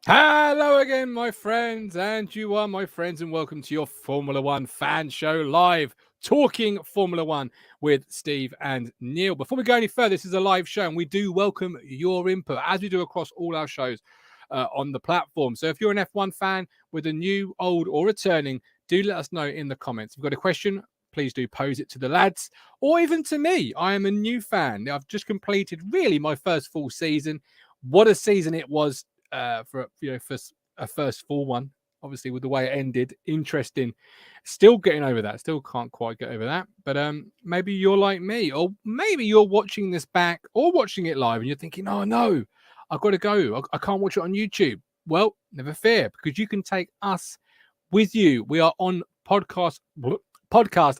Hello again, my friends, and you are my friends, and welcome to your Formula One fan show live, talking Formula One with Steve and Neil. Before we go any further, this is a live show, and we do welcome your input, as we do across all our shows on the platform. So if you're an F1 fan with a new, old, or returning, do let us know in the comments. If you've got a question, please do pose it to the lads, or even to me. I am a new fan. I've just completed really my first full season. What a season it was. For a first full one, obviously with the way it ended. Interesting. Still getting over that. Still can't quite get over that. But maybe you're like me, or maybe you're watching this back or watching it live and you're thinking, oh no, I've got to go. I can't watch it on YouTube. Well, never fear, because you can take us with you. We are on podcast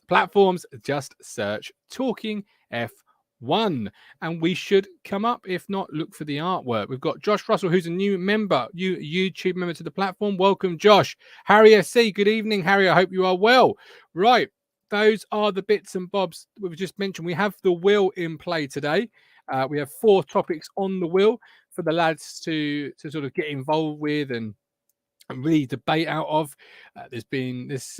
platforms. Just search Talking F1, and we should come up. If not, look for the artwork. We've got Josh Russell, who's a new member, YouTube member to the platform. Welcome, Josh. Harry SC, good evening, Harry. I hope you are well. Right, those are the bits and bobs we've just mentioned. We have the wheel in play today. We have 4 topics on the wheel for the lads to sort of get involved with and really debate out of. There's been this.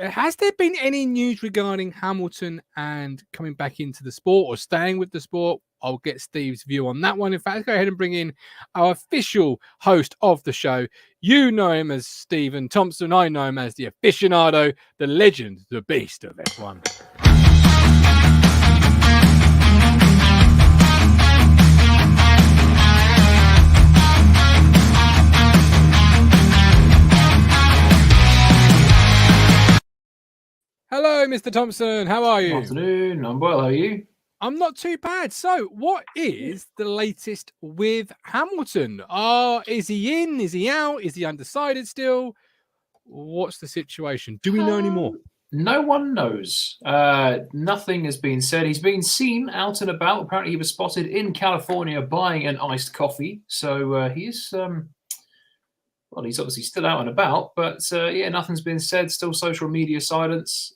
Has there been any news regarding Hamilton and coming back into the sport or staying with the sport? I'll get Steve's view on that one. In fact, let's go ahead and bring in our official host of the show. You know him as Stephen Thomson. I know him as the aficionado, the legend, the beast of F1. Hello, Mr. Thomson. How are you? Good afternoon. I'm well. How are you? I'm not too bad. So, what is the latest with Hamilton? Is he in? Is he out? Is he undecided still? What's the situation? Do we know any more? No one knows. Nothing has been said. He's been seen out and about. Apparently, he was spotted in California buying an iced coffee. So he's he's obviously still out and about. But yeah, nothing's been said. Still social media silence.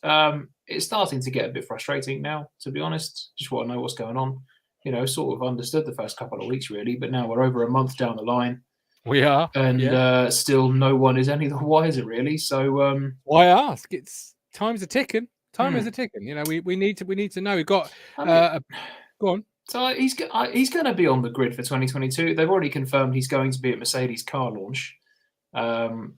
It's starting to get a bit frustrating now, to be honest. Just want to know what's going on. You know, sort of understood the first couple of weeks, really. But now we're over a month down the line. We are. And still no one is any the wiser, really. So why ask? It's time's a ticking. Time is a ticking. You know, we need to know. We've got go on. So he's going to be on the grid for 2022. They've already confirmed he's going to be at Mercedes car launch.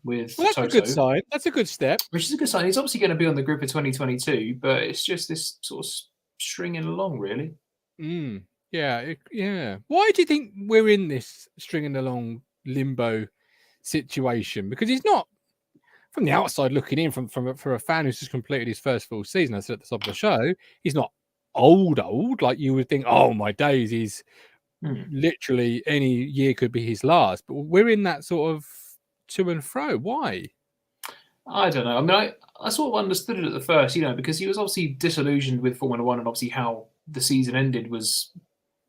With that's Toto, a good sign. That's a good step. Which is a good sign. He's obviously going to be on the grid for 2022, but it's just this sort of stringing along, really. Yeah. Why do you think we're in this stringing along limbo situation? Because he's not, from the outside looking in, for a fan who's just completed his first full season, I said at the top of the show, he's not old like you would think. Oh my days, he's literally any year could be his last. But we're in that sort of to and fro. Why? I don't know. I mean, I sort of understood it at the first, because he was obviously disillusioned with Formula One, and obviously how the season ended was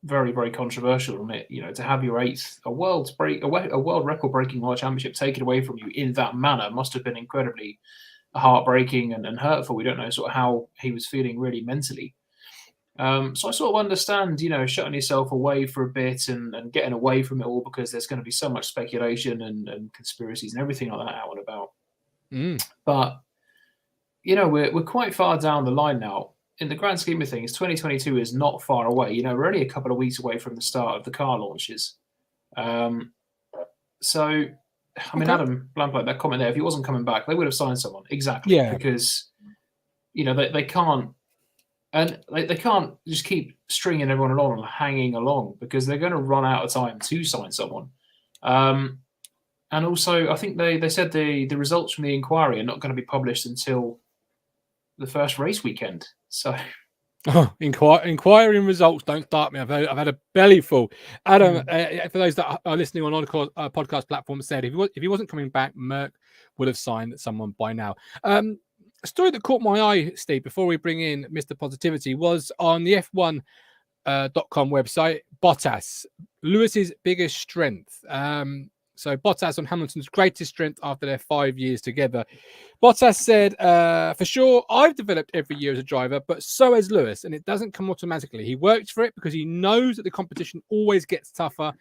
very, very controversial. And to have your 8th, a world record breaking world championship taken away from you in that manner must have been incredibly heartbreaking and hurtful. We don't know sort of how he was feeling really mentally. So I sort of understand, shutting yourself away for a bit and getting away from it all, because there's going to be so much speculation and conspiracies and everything like that out and about. But, we're quite far down the line now. In the grand scheme of things, 2022 is not far away. We're only a couple of weeks away from the start of the car launches. So, I mean, Adam Lampard, that comment there, if he wasn't coming back, they would have signed someone. Exactly. Yeah. Because, they can't. And they can't just keep stringing everyone along and hanging along, because they're going to run out of time to sign someone. And also, I think they said the results from the inquiry are not going to be published until the first race weekend. So, inquiring results don't start me. I've had a belly full. Adam, for those that are listening on podcast platforms, said if he wasn't coming back, Merck would have signed someone by now. A story that caught my eye, Steve, before we bring in Mr. Positivity, was on the F1.com website. Bottas, Lewis's biggest strength. So Bottas on Hamilton's greatest strength after their 5 years together. Bottas said, for sure, I've developed every year as a driver, but so has Lewis, and it doesn't come automatically. He works for it because he knows that the competition always gets tougher.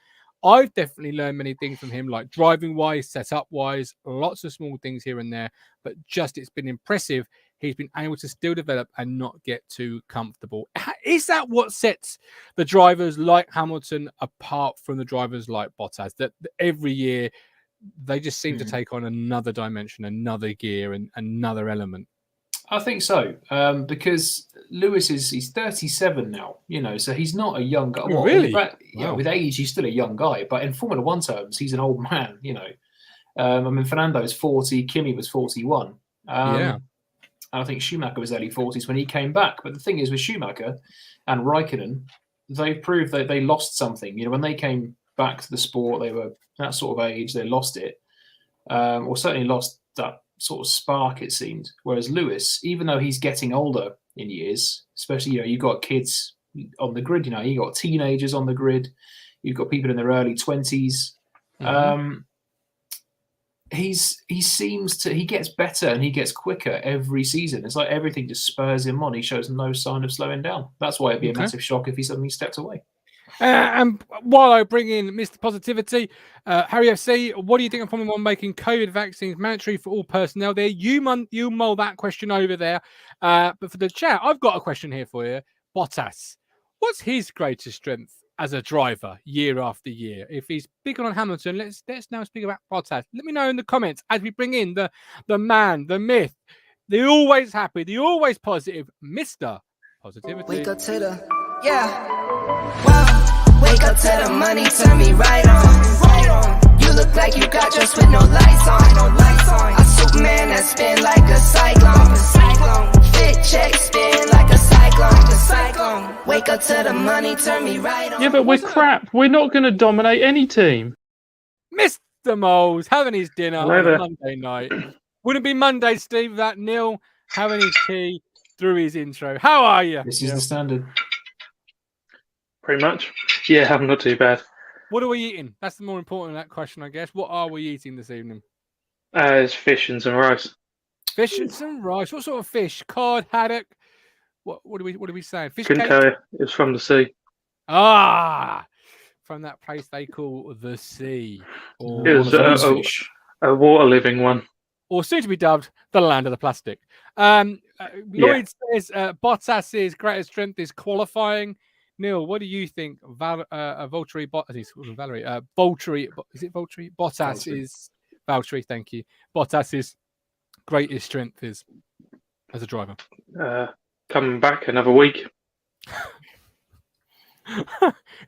I've definitely learned many things from him, like driving wise, setup wise, lots of small things here and there. But just it's been impressive. He's been able to still develop and not get too comfortable. Is that what sets the drivers like Hamilton apart from the drivers like Bottas? That every year they just seem to take on another dimension, another gear, and another element. I think so, because Lewis he's 37 now, so he's not a young guy. Oh, really? Wow. With age, he's still a young guy, but in Formula One terms, he's an old man, I mean, Fernando's 40, Kimi was 41. Yeah. And I think Schumacher was early 40s when he came back. But the thing is, with Schumacher and Raikkonen, they proved that they lost something. When they came back to the sport, they were that sort of age, they lost it, or certainly lost that sort of spark, it seemed. Whereas Lewis, even though he's getting older in years, especially, you've got kids on the grid, you've got teenagers on the grid, you've got people in their early 20s. He gets better and he gets quicker every season. It's like everything just spurs him on. He shows no sign of slowing down. That's why it'd be a massive shock if he suddenly stepped away. And while I bring in Mr. Positivity, Harry FC, what do you think of Formula One making COVID vaccines mandatory for all personnel there? You mull that question over there. But for the chat, I've got a question here for you. Bottas, what's his greatest strength as a driver year after year? If he's big on Hamilton, let's now speak about Bottas. Let me know in the comments as we bring in the man, the myth, the always happy, the always positive, Mr. Positivity. Wake up to the, wow. Wake up to the money, turn me right on. You look like you got dressed with no lights on. A Superman that spin like a cyclone. Fit check, spin like a cyclone. Wake up to the money, turn me right on. Yeah, but we're crap. We're not going to dominate any team. Mr. Mowles having his dinner on a Monday night. Wouldn't be Monday, Steve, without Neill having his tea through his intro. How are you? This is the standard. Pretty much. Yeah, I'm not too bad. What are we eating? That's the more important that question, I guess. What are we eating this evening? It's fish and some rice. Fish and some rice. What sort of fish? Cod, haddock. What are we saying? Fish Couldn't cake? tell you. It was from the sea. From that place they call the sea. Or it was a water-living one. Or soon to be dubbed the land of the plastic. Lloyd says Bottas's greatest strength is qualifying. Neill, what do you think? Valtteri Bottas is Valtteri. Thank you. Bottas's greatest strength is as a driver. Coming back another week.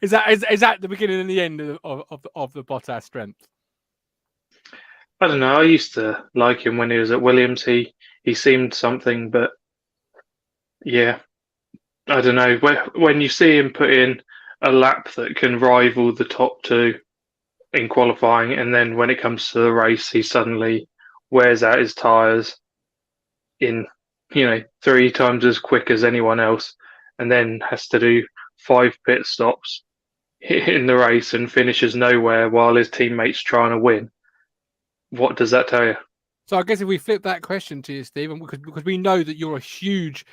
Is that the beginning and the end of the Bottas strength? I don't know. I used to like him when he was at Williams. He seemed something, but yeah, I don't know. When you see him put in a lap that can rival the top two in qualifying, and then when it comes to the race, he suddenly wears out his tyres in 3 times as quick as anyone else, and then has to do 5 pit stops in the race and finishes nowhere while his teammates trying to win. What does that tell you? So I guess if we flip that question to you, Stephen, because we know that you're a huge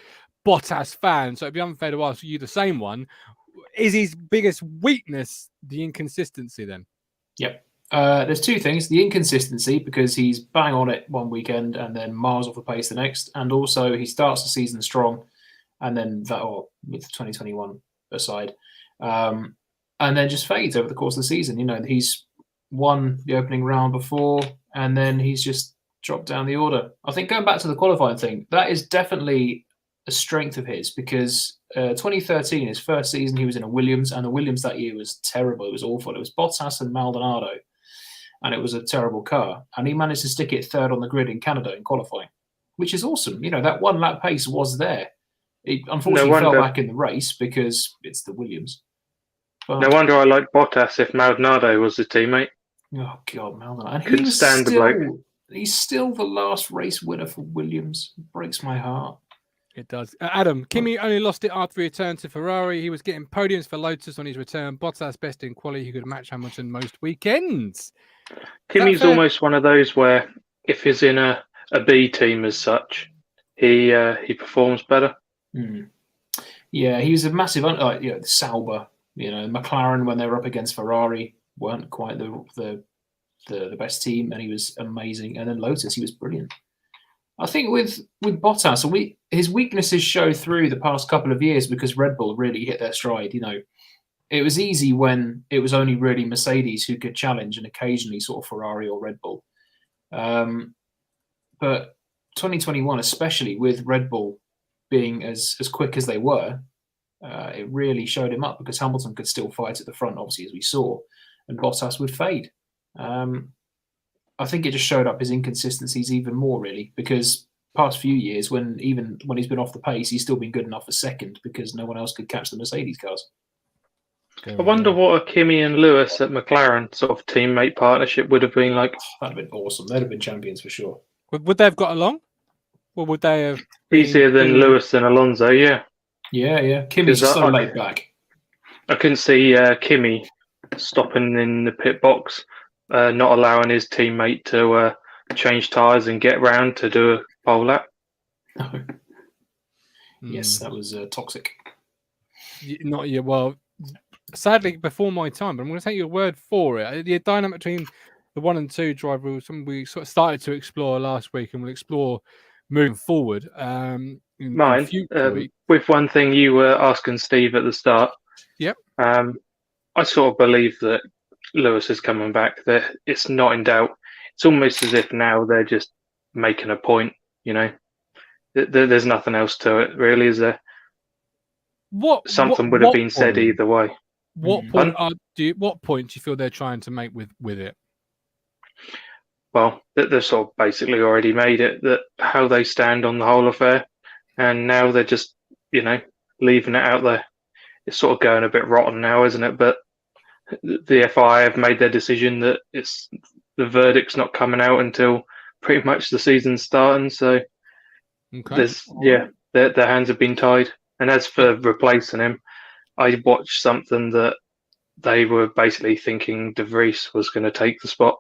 Bottas fan, so it'd be unfair to ask you the same one. Is his biggest weakness the inconsistency then? Yep. There's 2 things. The inconsistency, because he's bang on it one weekend and then miles off the pace the next. And also he starts the season strong and then with 2021 aside, and then just fades over the course of the season. He's won the opening round before and then he's just dropped down the order. I think going back to the qualifying thing, that is definitely a strength of his, because 2013, his first season, he was in a Williams, and the Williams that year was terrible. It was awful. It was Bottas and Maldonado, and it was a terrible car. And he managed to stick it third on the grid in Canada in qualifying, which is awesome. That 1 lap pace was there. It unfortunately fell back in the race because it's the Williams. But, no wonder I like Bottas if Maldonado was his teammate. Oh, God, Maldonado. And couldn't stand the bloke. He's still the last race winner for Williams. It breaks my heart. It does. Adam, Kimi only lost it after he returned to Ferrari. He was getting podiums for Lotus on his return. Bottas best in quality. He could match Hamilton most weekends. Kimi's almost one of those where if he's in a B team as such, he performs better. Yeah, he was a massive, Sauber, McLaren when they were up against Ferrari. weren't quite the best team, and he was amazing. And then Lotus, he was brilliant. I think with Bottas, his weaknesses show through the past couple of years because Red Bull really hit their stride. It was easy when it was only really Mercedes who could challenge, and occasionally sort of Ferrari or Red Bull. But 2021, especially with Red Bull being as quick as they were, it really showed him up because Hamilton could still fight at the front, obviously, as we saw, and Bottas would fade. I think it just showed up his inconsistencies even more, really, because past few years, when he's been off the pace, he's still been good enough for second because no one else could catch the Mercedes cars. I wonder what a Kimi and Lewis at McLaren sort of teammate partnership would have been like. That'd have been awesome. They'd have been champions for sure. Would they have got along? Or would they have Easier than Lewis and Alonso, yeah. Yeah. Kimi's so laid back. I couldn't see Kimi stopping in the pit box, not allowing his teammate to change tyres and get round to do a pole lap. No. Yes, that was toxic. Well, sadly, before my time, but I'm going to take your word for it. The dynamic between the 1 and 2 driver was something we sort of started to explore last week, and we'll explore moving forward. Mine, with one thing you were asking Steve at the start. Yep. I sort of believe that Lewis is coming back. That it's not in doubt. It's almost as if now they're just making a point. There's nothing else to it, really, is there? Something would have been said either way. What point do you feel they're trying to make with it? Well, they've sort of basically already made it, that how they stand on the whole affair, and now they're just, leaving it out there. It's sort of going a bit rotten now, isn't it? But the FIA have made their decision that the verdict's not coming out until pretty much the season's starting. So their hands have been tied. And as for replacing him, I watched something that they were basically thinking De Vries was going to take the spot.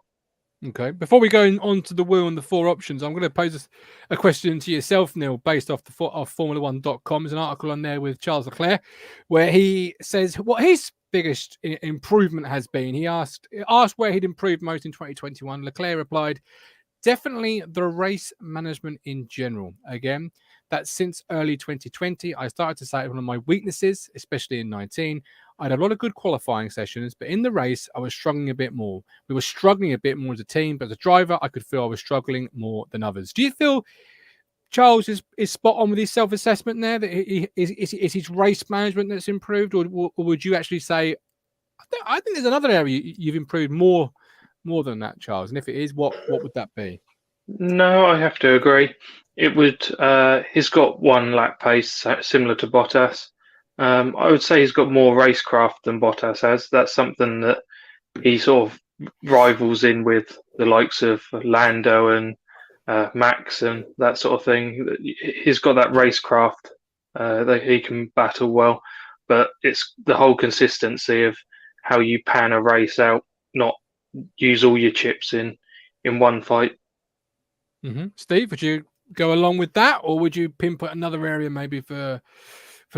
Okay. Before we go on to the wheel and the 4 options, I'm going to pose a question to yourself, Neill, based off Formula1.com. There's an article on there with Charles Leclerc where he says what his biggest improvement has been. He asked where he'd improved most in 2021. Leclerc replied, definitely the race management in general. Again, that since early 2020, I started to say it was one of my weaknesses, especially in 19. I had a lot of good qualifying sessions, but in the race, I was struggling a bit more. We were struggling a bit more as a team, but as a driver, I could feel I was struggling more than others. Do you feel Charles is spot on with his self-assessment there? That is his race management that's improved, or would you actually say, I think there's another area you've improved more than that, Charles? And if it is, what would that be? No, I have to agree. It would. He's got one lap pace similar to Bottas. I would say he's got more racecraft than Bottas has. That's something that he sort of rivals in with the likes of Lando and Max and that sort of thing. He's got that racecraft that he can battle well, but it's the whole consistency of how you pan a race out, not use all your chips in one fight. Mm-hmm. Steve, would you go along with that, or would you pinpoint another area maybe for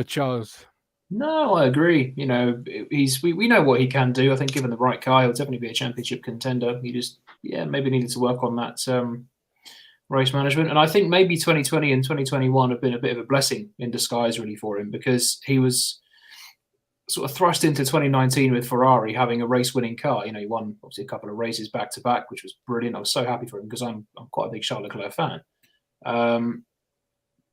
Charles? No, I agree. We know what he can do. I think given the right car, he'll definitely be a championship contender. He just maybe needed to work on that race management. And I think maybe 2020 and 2021 have been a bit of a blessing in disguise really for him, because he was sort of thrust into 2019 with Ferrari having a race-winning car. He won obviously a couple of races back-to-back, which was brilliant. I was so happy for him because I'm quite a big Charles Leclerc fan.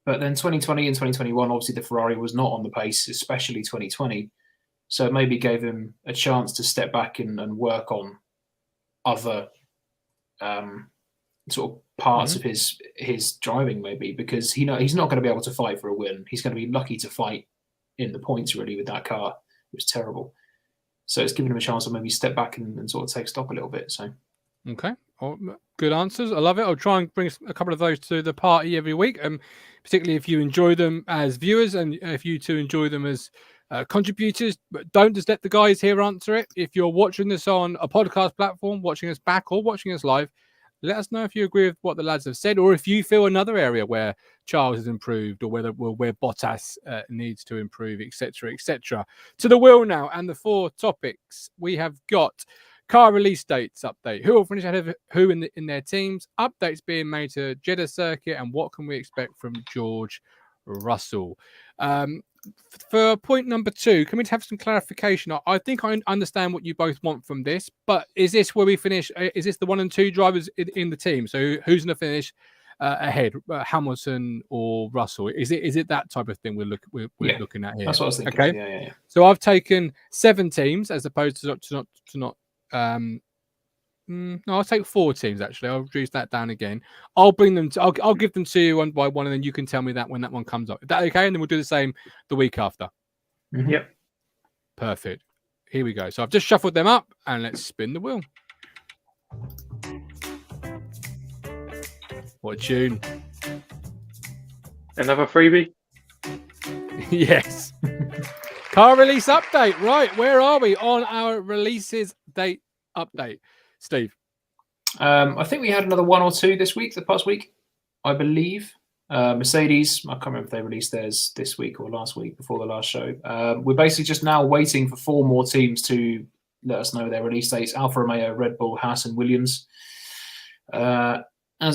But then 2020 and 2021, obviously the Ferrari was not on the pace, especially 2020. So it maybe gave him a chance to step back and work on other sort of parts of his driving, maybe, because he's not going to be able to fight for a win. He's going to be lucky to fight in the points, really, with that car. It was terrible. So it's given him a chance to maybe step back and sort of take stock a little bit. So, okay. Oh, good answers. I love it. I'll try and bring a couple of those to the party every week, particularly if you enjoy them as viewers and if you two enjoy them as contributors. But don't just let the guys here answer it. If you're watching this on a podcast platform, watching us back or watching us live, let us know if you agree with what the lads have said, or if you feel another area where Charles has improved, or where Bottas needs to improve, etc., etc. To the wheel now, and the 4 topics we have got. Car release dates update. Who will finish ahead of who in their teams? Updates being made to Jeddah circuit, and what can we expect from George Russell? For point number 2, can we have some clarification? I think I understand what you both want from this, but is this where we finish? Is this the 1 and 2 drivers in the team? So who's going to finish ahead, Hamilton or Russell? Is it that type of thing we're looking at here? That's what I was thinking. Okay. Yeah. So I've taken 7 teams as opposed to not. No, I'll take 4 teams actually. I'll reduce that down again. I'll bring them to. I'll give them to you one by one, and then you can tell me that when that one comes up. Is that okay? And then we'll do the same the week after. Mm-hmm. Yep. Perfect. Here we go. So I've just shuffled them up, and let's spin the wheel. What a tune! Another freebie? Yes. Car release update. Right, where are we on our releases date update? Steve. I think we had another 1 or 2 the past week, I believe. Mercedes, I can't remember if they released theirs this week or last week before the last show. We're basically just now waiting for 4 more teams to let us know their release dates. Alfa Romeo, Red Bull, Haas and Williams. As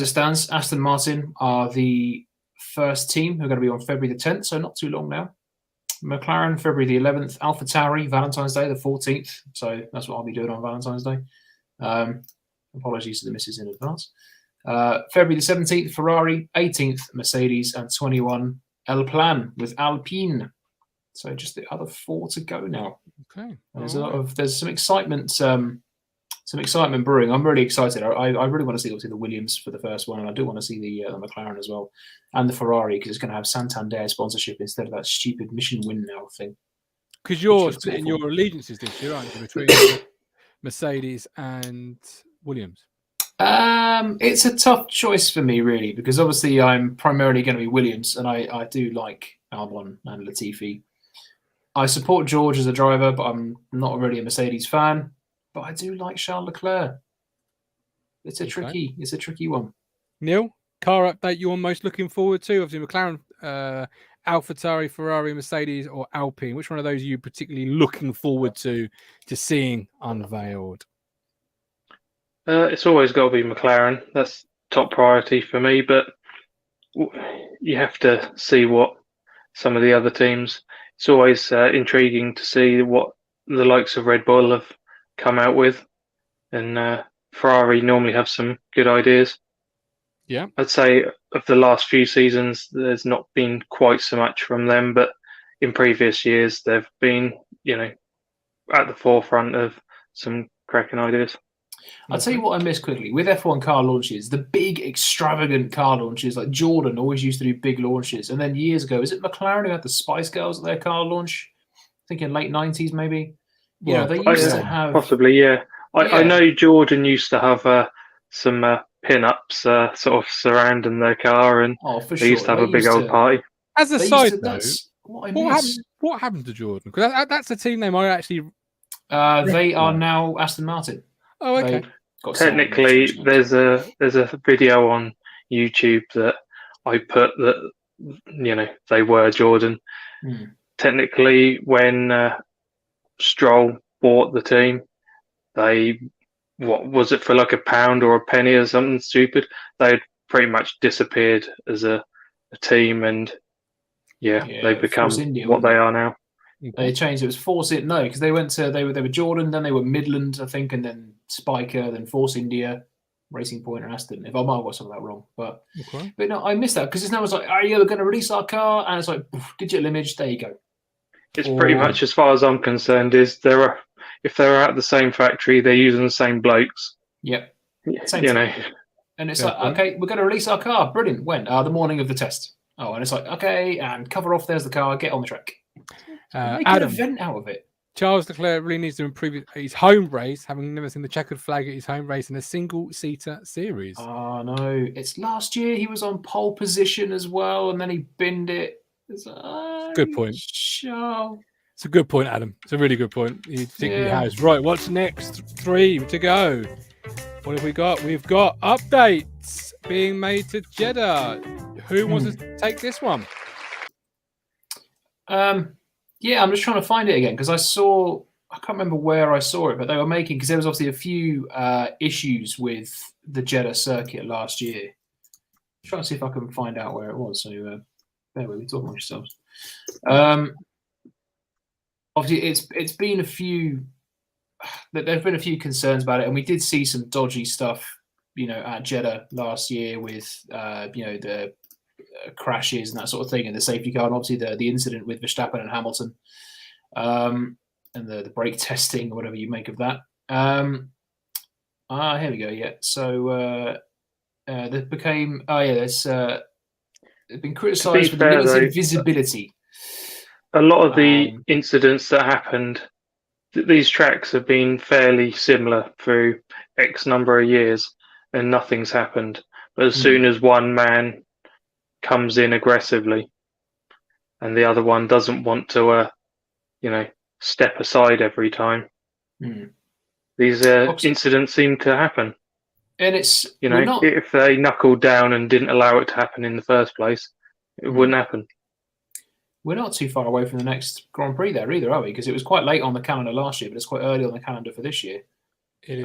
it stands, Aston Martin are the first team who are going to be on February the 10th, so not too long now. McLaren, February the 11th. AlphaTauri, Valentine's Day, the 14th. So that's what I'll be doing on Valentine's Day. Apologies to the missus in advance. February the 17th, Ferrari. 18th, Mercedes. And 21, El Plan with Alpine. So just the other 4 to go now. Okay. There's some excitement. Some excitement brewing. I'm really excited. I really want to see obviously the Williams for the first one, and I do want to see the McLaren as well, and the Ferrari, because it's going to have Santander sponsorship instead of that stupid Mission Win Now thing. Because you're splitting your allegiances this year, aren't you, between Mercedes and Williams? It's a tough choice for me, really, because obviously I'm primarily going to be Williams, and I do like Albon and Latifi. I support George as a driver, but I'm not really a Mercedes fan. But I do like Charles Leclerc. It's a tricky one. Neill, car update you're most looking forward to? Obviously, McLaren, AlphaTauri, Ferrari, Mercedes, or Alpine. Which one of those are you particularly looking forward to seeing unveiled? It's always got to be McLaren. That's top priority for me. But you have to see what some of the other teams. It's always intriguing to see what the likes of Red Bull have come out with, and Ferrari normally have some good ideas. Yeah, I'd say of the last few seasons, there's not been quite so much from them, but in previous years, they've been, at the forefront of some cracking ideas. I'll tell you what I miss quickly with F1 car launches, the big extravagant car launches. Like Jordan always used to do big launches, and then years ago, is it McLaren who had the Spice Girls at their car launch? I think in late 90s maybe. Yeah, they used to have possibly. Yeah, I know Jordan used to have some pin-ups sort of surrounding their car, and they used to have a big old party. As a side note, what happened to Jordan? Because that's a team name I actually. They are now Aston Martin. Oh, okay. Technically, there's a video on YouTube that I put that they were Jordan. Technically, when Stroll bought the team, what was it, for like £1 or a penny or something stupid? They had pretty much disappeared as a team, and they've become India, what they are now. They changed. It was Force It, no, because they were Jordan, then they were Midland, I think, and then Spiker, then Force India, Racing Point, and Aston. If I might have got some of that wrong, but no, I missed that because it's now like, are you going to release our car? And it's like digital image. There you go. It's pretty much, as far as I'm concerned, if they're at the same factory, they're using the same blokes. Yep. Same and it's like, okay, we're going to release our car. Brilliant. When? The morning of the test. Oh, and it's like, okay, and cover off. There's the car. Get on the track. Make an event out of it. Charles Leclerc really needs to improve his home race, having never seen the checkered flag at his home race in a single-seater series. Oh, no. It's last year he was on pole position as well, and then he binned it. Good point. Charles. It's a good point, Adam. It's a really good point. He particularly has. Right, what's next? 3 to go. What have we got? We've got updates being made to Jeddah. Who wants to take this one? Yeah, I'm just trying to find it again because I saw I can't remember where I saw it, but they were making, because there was obviously a few issues with the Jeddah circuit last year. I'm trying to see if I can find out where it was. So bear with me, talk amongst yourselves. Obviously, it's been a few. There've been a few concerns about it, and we did see some dodgy stuff, at Jeddah last year with the crashes and that sort of thing, and the safety car, and obviously the incident with Verstappen and Hamilton, and the brake testing or whatever you make of that. Here we go. Yeah, so that became. It's been criticised for the limited visibility. A lot of the incidents that happened, these tracks have been fairly similar through X number of years, and nothing's happened. But as soon as one man comes in aggressively, and the other one doesn't want to, step aside every time, these incidents seem to happen. And it's if they knuckled down and didn't allow it to happen in the first place, it wouldn't happen. We're not too far away from the next Grand Prix there either, are we? Because it was quite late on the calendar last year, but it's quite early on the calendar for this year. It is.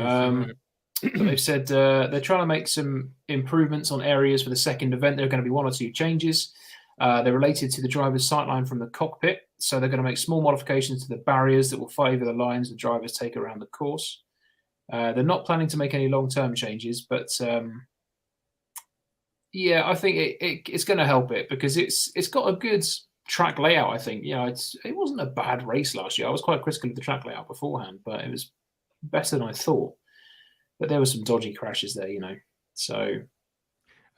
But they've said they're trying to make some improvements on areas for the second event. There are going to be 1 or 2 changes. They're related to the driver's sightline from the cockpit. So they're going to make small modifications to the barriers that will favour the lines the drivers take around the course. They're not planning to make any long-term changes, but I think it's going to help it because it's got a good track layout. I think it wasn't a bad race last year. I was quite critical of the track layout beforehand, but it was better than I thought. But there were some dodgy crashes there, So,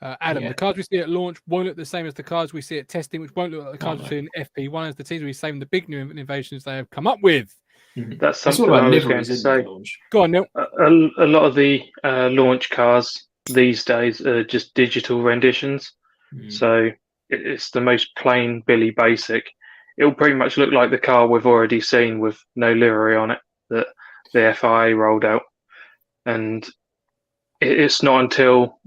Adam, the cars we see at launch won't look the same as the cars we see at testing, which won't look like the cars we see in FP1 as the teams will be saving the big new innovations they have come up with. That's something I was going to say. Go on, Neil. A lot of the launch cars these days are just digital renditions. So it's the most plain Billy basic. It'll pretty much look like the car we've already seen with no livery on it that the FIA rolled out. And it's not until,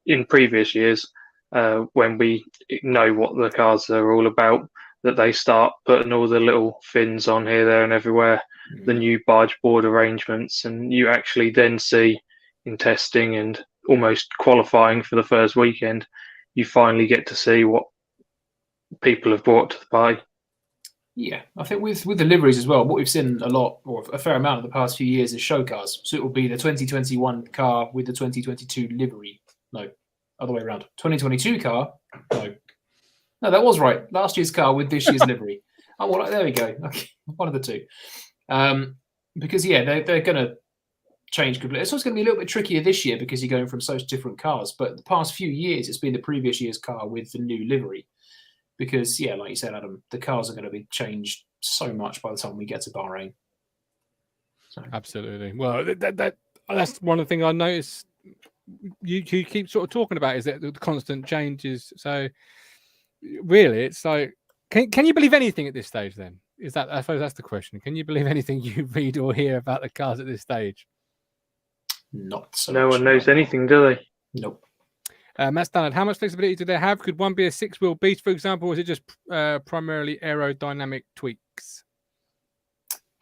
in previous years, when we know what the cars are all about, that they start putting all the little fins on here, there, and everywhere, the new barge board arrangements, and you actually then see in testing and almost qualifying for the first weekend, you finally get to see what people have brought to the party. Yeah, I think with the liveries as well, what we've seen a lot, or a fair amount of the past few years, is show cars. So it will be the 2021 car with the 2022 livery. No, other way around. 2022 car. No, that was right. Last year's car with this year's livery. Oh, well, there we go. Okay, one of the two. Because they're going to change completely. It's also going to be a little bit trickier this year because you're going from such different cars. But the past few years, it's been the previous year's car with the new livery. Because, like you said, Adam, the cars are going to be changed so much by the time we get to Bahrain. So. Absolutely. Well, that's one of the things I noticed you keep sort of talking about is that the constant changes. So, really, it's like, can you believe anything at this stage then? Is that, I suppose that's the question. Can you believe anything you read or hear about the cars at this stage? Not so No much one knows anything, do they? Nope. Matt Stannard, how much flexibility do they have? Could one be a 6-wheel beast, for example, or is it just primarily aerodynamic tweaks?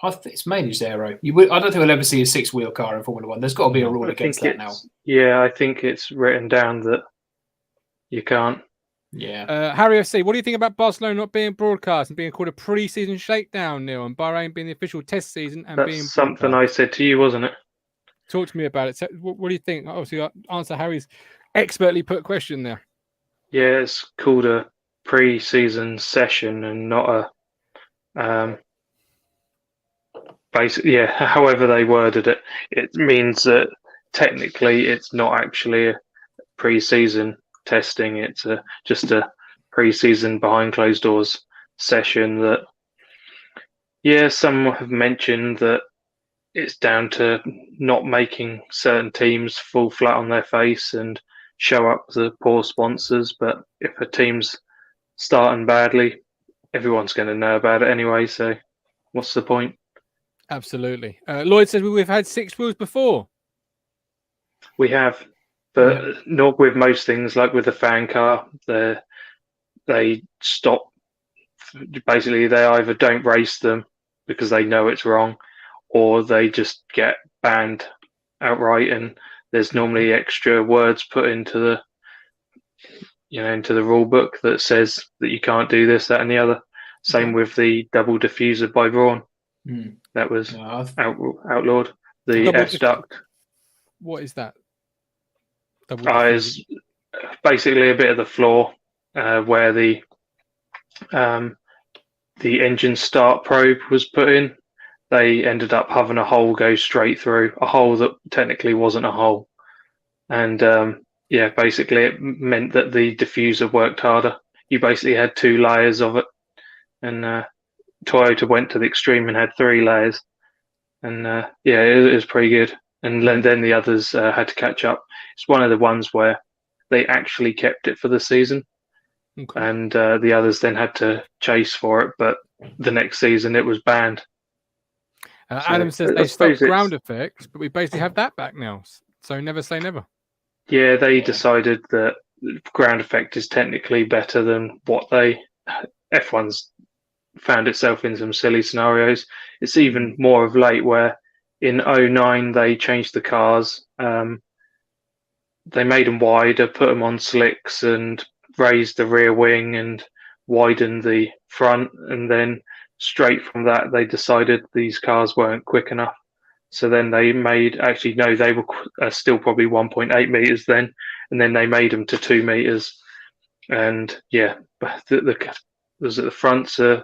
I think it's mainly just aero. I don't think we'll ever see a 6-wheel car in Formula 1. There's got to be a rule against that now. Yeah, I think it's written down that you can't. Yeah. Harry FC, what do you think about Barcelona not being broadcast and being called a pre-season shakedown, Neil, and Bahrain being the official test season and being That's something I said to you, wasn't it? Talk to me about it. So, what do you think? Obviously, answer Harry's expertly put question there. Yeah, it's called a pre-season session and not a however they worded it. It means that technically it's not actually a pre-season testing. It's just a pre-season behind closed doors session that, some have mentioned that it's down to not making certain teams fall flat on their face and show up the poor sponsors. But if a team's starting badly, everyone's going to know about it anyway. So what's the point? Absolutely. Lloyd says we've had 6 wheels before. We have, but not with most things. Like with the fan car, they stop. Basically, they either don't race them because they know it's wrong, or they just get banned outright, and there's normally extra words put into the into the rule book that says that you can't do this, that, and the other. Same with the double diffuser by Braun. That was outlawed. The F duct. What is that? Is basically a bit of the floor where the engine start probe was put in. They ended up having a hole go straight through, a hole that technically wasn't a hole. And basically it meant that the diffuser worked harder. You basically had 2 layers of it. And Toyota went to the extreme and had 3 layers. And it was pretty good. And then the others had to catch up. It's one of the ones where they actually kept it for the season. Okay. And the others then had to chase for it. But the next season it was banned. Adam says they stopped ground effects, but we basically have that back now. So never say never. Yeah, they decided that ground effect is technically better than what F1's found itself in some silly scenarios. It's even more of late where in 2009 they changed the cars. They made them wider, put them on slicks and raised the rear wing and widened the front, and then straight from that they decided these cars weren't quick enough. So then they they were still probably 1.8 meters then, and then they made them to 2 meters. And the fronts are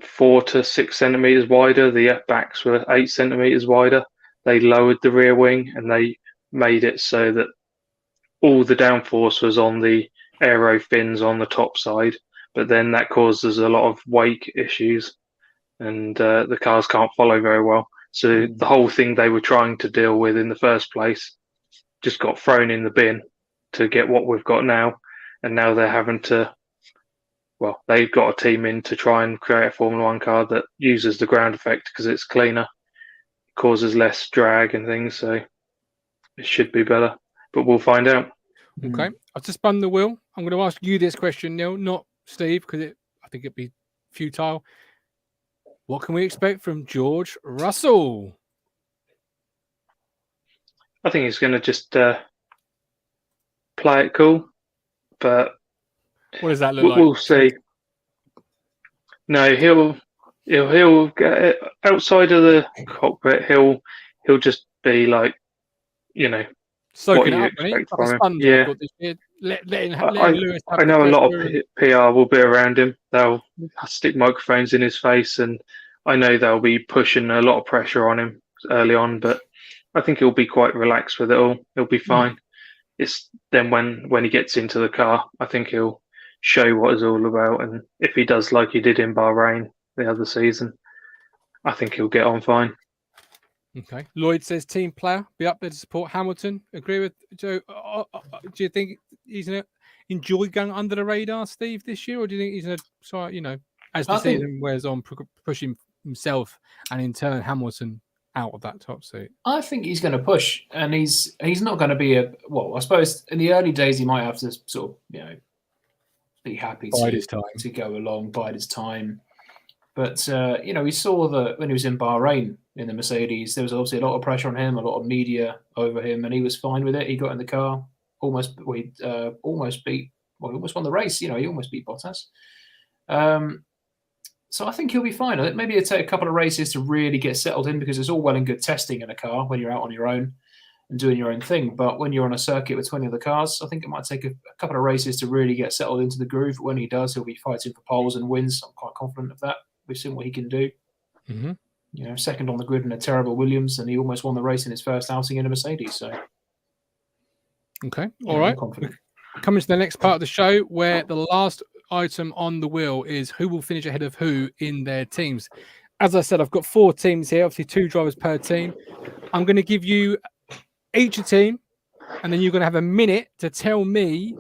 4 to 6 centimeters wider. The backs were 8 centimeters wider. They lowered the rear wing and they made it so that all the downforce was on the aero fins on the top side. But then that causes a lot of wake issues, and the cars can't follow very well. So the whole thing they were trying to deal with in the first place just got thrown in the bin to get what we've got now. And now they're having to, they've got a team in to try and create a Formula One car that uses the ground effect because it's cleaner, causes less drag and things. So it should be better, but we'll find out. Okay. I've just spun the wheel. I'm going to ask you this question, Neill, not Steve, because I think it'd be futile. What can we expect from George Russell? I think he's going to just play it cool, but what does that look like? We'll see. No, he'll get outside of the cockpit. He'll just be like, soaking what you expect from him. Yeah. I know a lot of PR will be around him. They'll stick microphones in his face, and I know they'll be pushing a lot of pressure on him early on, but I think he'll be quite relaxed with it all. He'll be fine. It's then when he gets into the car, I think he'll show what it's all about, and if he does like he did in Bahrain the other season, I think he'll get on fine. Okay. Lloyd says team player, be up there to support Hamilton. Agree with Joe? Do you think he's going to enjoy going under the radar, Steve, this year, or do you think he's going to try, as the season wears on, pushing himself and in turn Hamilton out of that top seat? I think he's going to push, and he's not going to be I suppose in the early days he might have to sort of be happy to go along, bide his time. But we saw that when he was in Bahrain in the Mercedes, there was obviously a lot of pressure on him, a lot of media over him, and he was fine with it. He got in the car, almost won the race. He almost beat Bottas. So I think he'll be fine. Maybe it'll take a couple of races to really get settled in, because it's all well and good testing in a car when you're out on your own and doing your own thing. But when you're on a circuit with 20 other cars, I think it might take a couple of races to really get settled into the groove. When he does, he'll be fighting for poles and wins. I'm quite confident of that. We've seen what he can do. Mm-hmm. Second on the grid in a terrible Williams, and he almost won the race in his first outing in a Mercedes. So, okay, all right. Coming to the next part of the show, where the last item on the wheel is who will finish ahead of who in their teams. As I said, I've got 4 teams here, obviously 2 drivers per team. I'm going to give you each a team, and then you're going to have a minute to tell me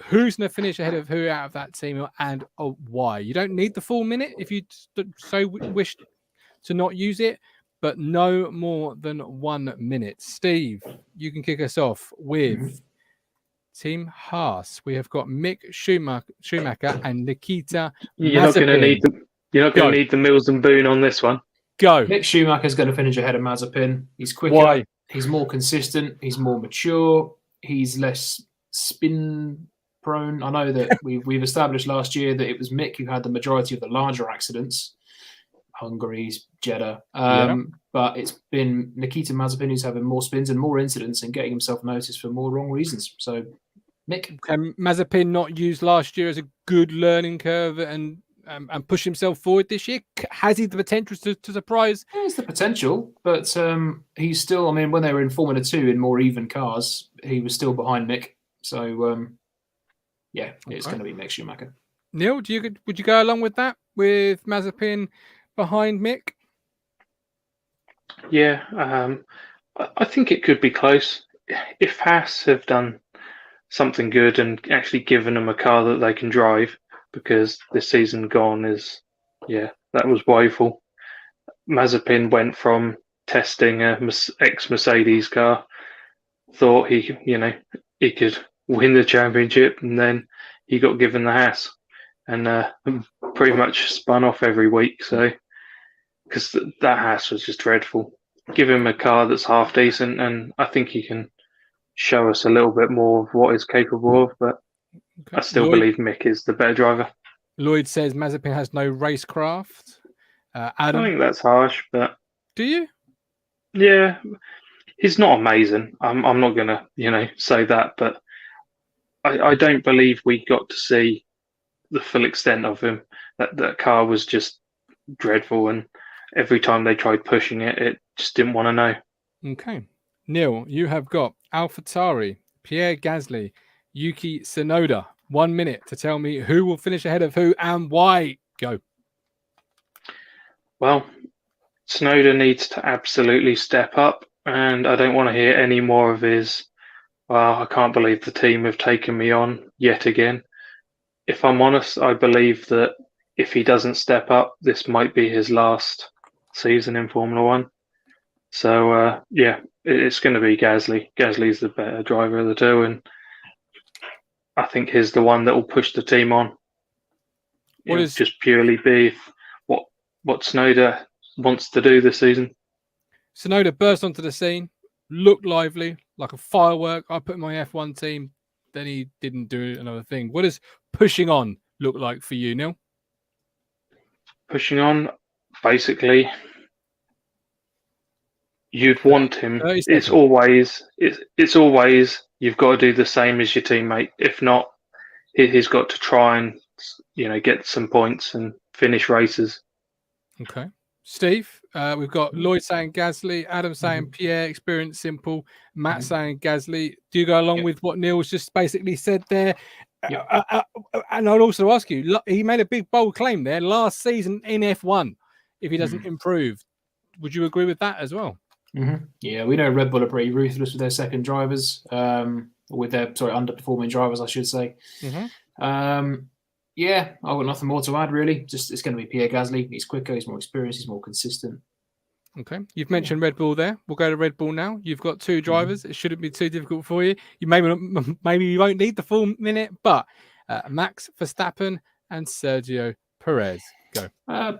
who's going to finish ahead of who out of that team and why. You don't need the full minute if you so wish to not use it, but no more than 1 minute. Steve, you can kick us off with Team Haas. We have got Mick Schumacher and Nikita Mazepin. You're not going to need the Mills and Boone on this one. Go. Mick Schumacher's going to finish ahead of Mazepin. He's quicker. Why? He's more consistent. He's more mature. He's less spin prone. I know that we've established last year that it was Mick who had the majority of the larger accidents. Hungary, Jeddah. But it's been Nikita Mazepin who's having more spins and more incidents and getting himself noticed for more wrong reasons. So, Mick. Can Mazepin not used last year as a good learning curve and push himself forward this year? Has he the potential to surprise? There's the potential, but he's still, I mean, when they were in Formula 2 in more even cars, he was still behind Mick. So, it's going to be Mick Schumacher. Neill, would you go along with that, with Mazepin behind Mick? Yeah, I think it could be close. If Haas have done something good and actually given them a car that they can drive, because this season gone that was woeful. Mazepin went from testing a ex-Mercedes car, thought he could win the championship, and then he got given the Haas and pretty much spun off every week. So, because that Haas was just dreadful. Give him a car that's half decent, and I think he can show us a little bit more of what he's capable of. But I still believe Mick is the better driver. Lloyd says Mazepin has no racecraft. Adam, I think that's harsh, but do you? Yeah, he's not amazing. I'm not gonna say that, but I don't believe we got to see the full extent of him. That car was just dreadful, and every time they tried pushing it, it just didn't want to know. Okay. Neill, you have got AlphaTauri, Pierre Gasly, Yuki Tsunoda. 1 minute to tell me who will finish ahead of who and why. Go. Well, Tsunoda needs to absolutely step up, and I don't want to hear any more of his, well, I can't believe the team have taken me on yet again. If I'm honest, I believe that if he doesn't step up, this might be his last season in Formula One. So, it's going to be Gasly. Gasly's the better driver of the two, and I think he's the one that will push the team on. It'll just purely be what Tsunoda wants to do this season. Tsunoda burst onto the scene, looked lively, like a firework. I put in my F1 team, then he didn't do another thing. What does pushing on look like for you, Neill? Pushing on, basically, you'd want him. It's always you've got to do the same as your teammate. If not, he's got to try and get some points and finish races. Okay. Steve, we've got Lloyd saying Gasly, Adam saying Pierre, experience simple, Matt saying Gasly. Do you go along with what Neil's just basically said there? And I'll also ask you, he made a big bold claim there last season in F1. If he doesn't improve, would you agree with that as well? Yeah, we know Red Bull are pretty ruthless with their second drivers, with their underperforming drivers, I should say. Yeah, I've got nothing more to add, really. Just it's going to be Pierre Gasly. He's quicker, he's more experienced, he's more consistent. Okay, you've mentioned Red Bull there. We'll go to Red Bull now. You've got two drivers. It shouldn't be too difficult for you. You maybe you won't need the full minute, but Max Verstappen and Sergio Perez. Go.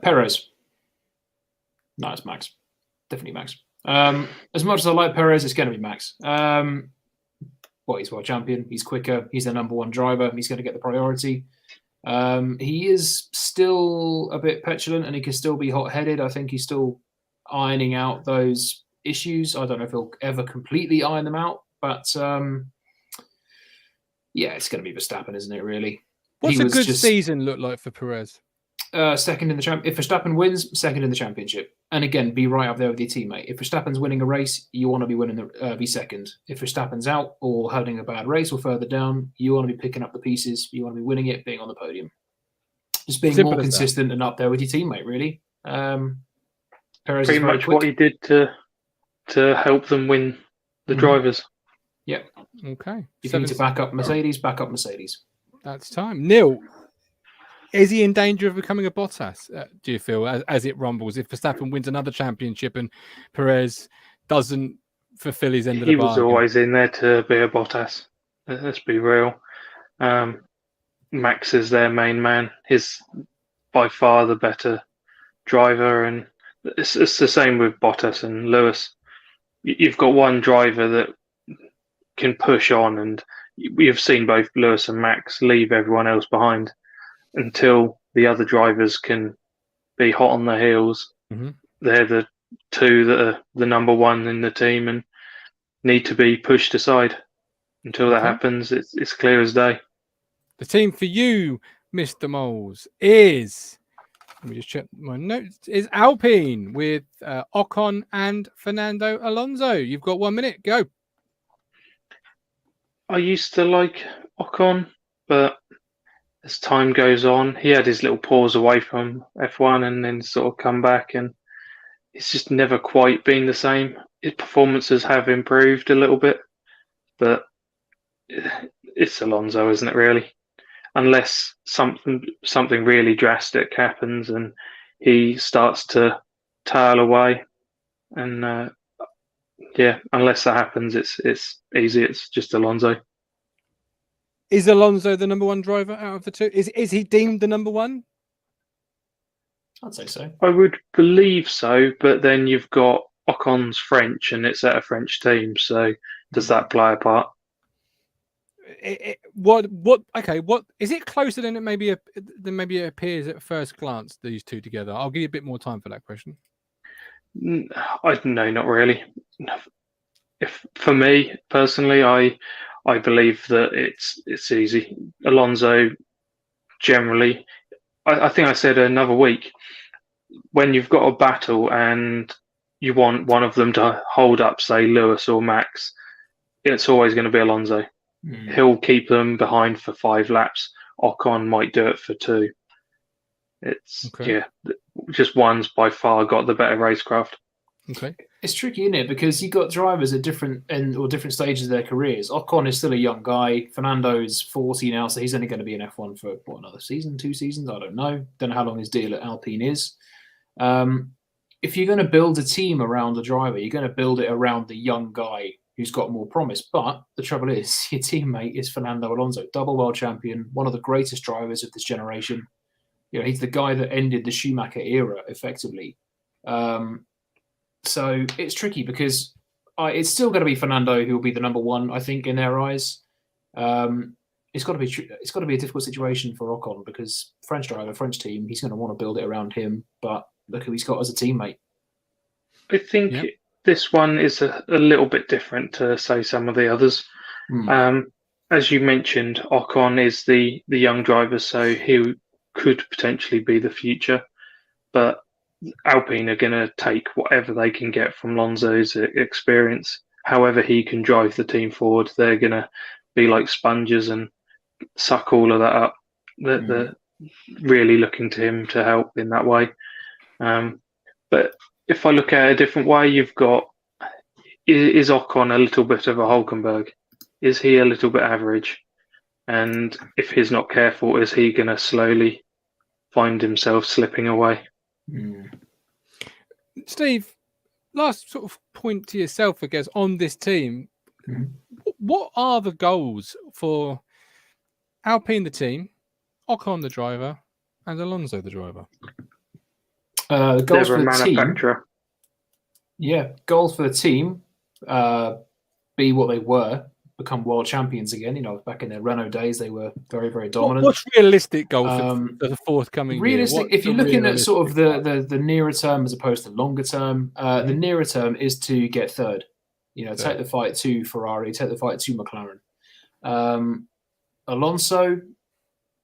Perez. No, it's Max. Definitely Max. As much as I like Perez, it's going to be Max. He's world champion. He's quicker. He's the number one driver. He's going to get the priority. He is still a bit petulant and he can still be hot-headed. I think he's still ironing out those issues. I don't know if he'll ever completely iron them out, but it's going to be Verstappen, isn't it, really? What's a good season look like for Perez? Second in the champ. If Verstappen wins, second in the championship. And again, be right up there with your teammate. If Verstappen's winning a race, you want to be be second. If Verstappen's out or having a bad race or further down, you want to be picking up the pieces. You want to be winning it, being on the podium. Just being more consistent and up there with your teammate, really. Perez pretty much what he did to help them win the drivers. Yeah. Okay. If you need to back up Mercedes, back up Mercedes. That's time. Neill, is he in danger of becoming a Bottas, do you feel, as it rumbles? If Verstappen wins another championship and Perez doesn't fulfill his end of the bargain? He was always in there to be a Bottas. Let's be real. Max is their main man. He's by far the better driver and it's the same with Bottas and Lewis. You've got one driver that can push on, and we've seen both Lewis and Max leave everyone else behind until the other drivers can be hot on their heels. Mm-hmm. They're the two that are the number one in the team and need to be pushed aside. Until that happens, it's clear as day. The team for you, Mr. Mowles, is, let me just check my notes, is Alpine with Ocon and Fernando Alonso. You've got 1 minute. Go. I used to like Ocon, but as time goes on, he had his little pause away from F1 and then sort of come back, and it's just never quite been the same. His performances have improved a little bit, but it's Alonso, isn't it, really? Unless something really drastic happens and he starts to tail away, and unless that happens, it's easy. It's just Alonso. Is Alonso the number one driver out of the two? Is he deemed the number one? I'd say so. I would believe so, but then you've got Ocon's French, and it's at a French team. So does that play a part? What? Okay. What is it closer than it maybe appears at first glance? These two together. I'll give you a bit more time for that question. I no, not really. If for me personally, I believe that it's easy. Alonso generally, I think I said another week, when you've got a battle and you want one of them to hold up, say Lewis or Max, it's always going to be Alonso. He'll keep them behind for 5 laps. Ocon might do it for 2. It's just one's by far got the better racecraft. Okay. It's tricky, isn't it? Because you've got drivers at different stages of their careers. Ocon is still a young guy. Fernando is 40 now, so he's only going to be in F1 for another season, 2 seasons? I don't know. Don't know how long his deal at Alpine is. If you're going to build a team around a driver, you're going to build it around the young guy who's got more promise. But the trouble is, your teammate is Fernando Alonso, double world champion, one of the greatest drivers of this generation. You know, he's the guy that ended the Schumacher era, effectively. So it's tricky because it's still going to be Fernando who will be the number one, I think, in their eyes. It's got to be a difficult situation for Ocon because French driver, French team, he's going to want to build it around him. But look who he's got as a teammate. I think this one is a little bit different to, say, some of the others. As you mentioned, Ocon is the young driver, so he could potentially be the future. But Alpine are going to take whatever they can get from Alonso's experience. However he can drive the team forward, they're going to be like sponges and suck all of that up. They're really looking to him to help in that way. But if I look at it a different way, you've got, is Ocon a little bit of a Hulkenberg? Is he a little bit average? And if he's not careful, is he going to slowly find himself slipping away? Steve, last sort of point to yourself, I guess, on this team. What are the goals for Alpine, the team, Ocon, the driver, and Alonso, the driver? Goals for the manufacturer. Team. Goals for the team. Be what they were. Become world champions again. You know, back in their Renault days, they were very, very dominant. What's realistic goal for the forthcoming realistic, year? If you're looking at sort of the nearer term as opposed to longer term, the nearer term is to get third. You know, take the fight to Ferrari, take the fight to McLaren. Alonso,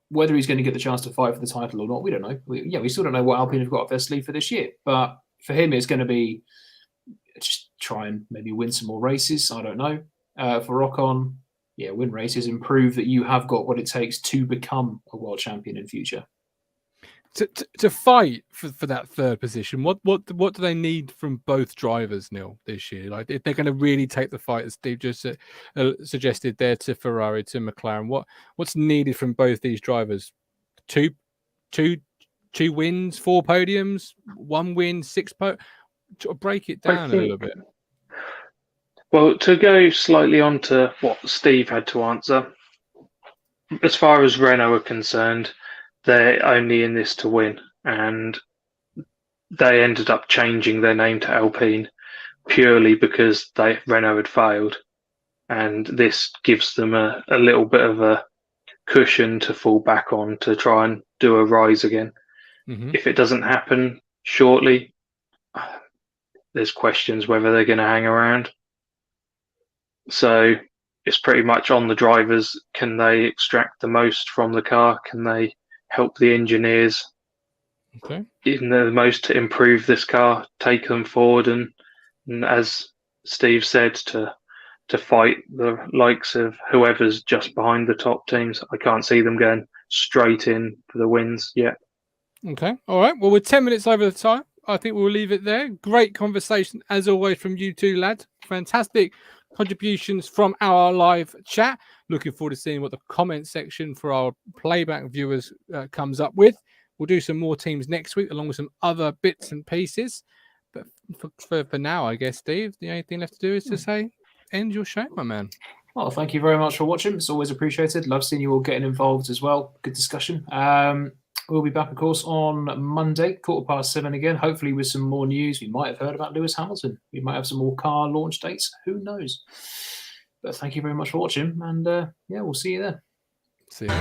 whether he's going to get the chance to fight for the title or not, we don't know. We still don't know what Alpine have got up their sleeve for this year. But for him, it's going to be just try and maybe win some more races. I don't know. For Ocon, win races and prove that you have got what it takes to become a world champion in future. To fight for that third position, what do they need from both drivers, Neill, this year? Like, if they're going to really take the fight, as Steve just suggested there, to Ferrari, to McLaren, what's needed from both these drivers? Two wins, 4 podiums, 1 win, 6 break it down a little bit. Well, to go slightly on to what Steve had to answer, as far as Renault are concerned, they're only in this to win. And they ended up changing their name to Alpine purely because Renault had failed, and this gives them a little bit of a cushion to fall back on to try and do a rise again. Mm-hmm. If it doesn't happen shortly, there's questions whether they're going to hang around. So it's pretty much on the drivers. Can they extract the most from the car? Can they help the engineers in the most to improve this car, take them forward, and as Steve said, to fight the likes of whoever's just behind the top teams. I can't see them going straight in for the wins yet. Okay. All right. Well, we're 10 minutes over the time. I think we'll leave it there. Great conversation, as always, from you two lads. Fantastic contributions from our live chat. Looking forward to seeing what the comment section for our playback viewers comes up with. We'll do some more teams next week, along with some other bits and pieces. But for now, I guess, Steve, the only thing left to do is to say, end your show, my man. Well, thank you very much for watching. It's always appreciated. Love seeing you all getting involved as well. Good discussion. We'll be back, of course, on Monday, 7:15 again, hopefully with some more news. We might have heard about Lewis Hamilton. We might have some more car launch dates. Who knows? But thank you very much for watching. And, we'll see you there. See you.